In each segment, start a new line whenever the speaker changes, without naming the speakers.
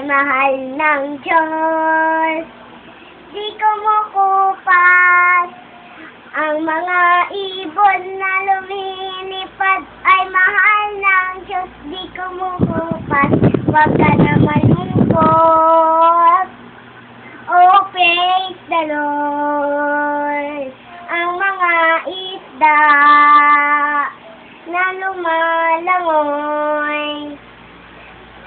mahal ng Diyos. Di kumukupas ang mga ibon na lumilipad ay mahal ng Diyos. Di kumukupas, wag ka na malungkot. Oh, praise the Lord. Ang mga isda na lumalangoy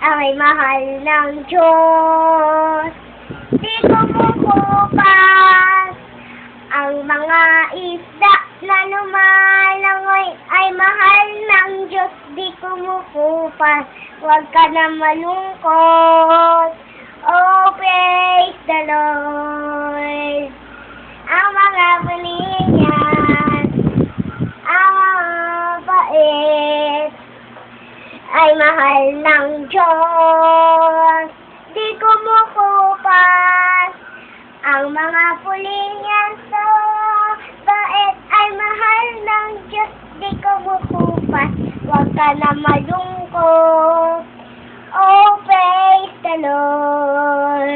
ay mahal ng Diyos. Di kumukupas ang mga isda na lumalangoy ay mahal ng Diyos. Di kumukupas, huwag ka na malungkot. Oh, praise the Lord. Ang mga bulingan, ang mga bait ay mahal ng Diyos. Di kumukupas ang mga pulingan sa bait ay mahal ng Diyos. Di kumukupas, huwag ka na malungkot. Oh, praise the Lord.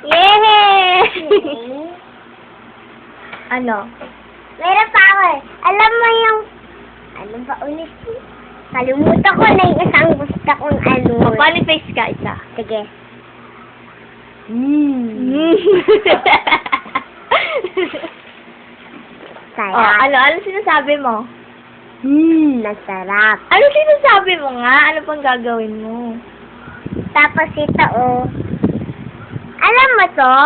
Yay!
Ano?
Meron pa ako eh. Alam mo yung... Ano ba ulit? Kalimutan ko na yung isang gusto kong ano.
Mag-qualiface ka isa.
Sige.
Oh,
Sarap.
ano sinasabi mo?
Masarap.
Ano sinasabi mo nga? Ano pang gagawin mo?
Tapos ito oh. Alam mo to?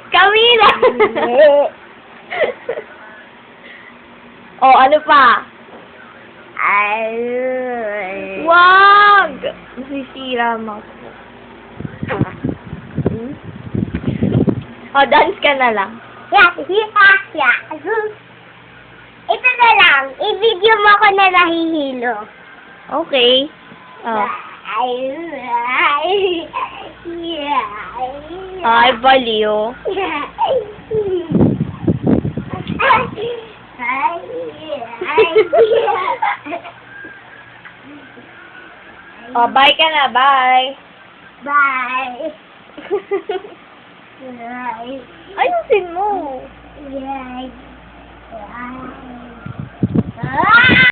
Camila! Oh, ano pa?
Ay.
Wag! Masisira mo. Oh, dance ka na lang.
Ito na lang. I-video mo ako na nahihilo.
Okay. Oh. Ay, baliw. Oh, bye ka na. Bye.
Bye. Bye.
Ayusin mo.
Bye. Bye.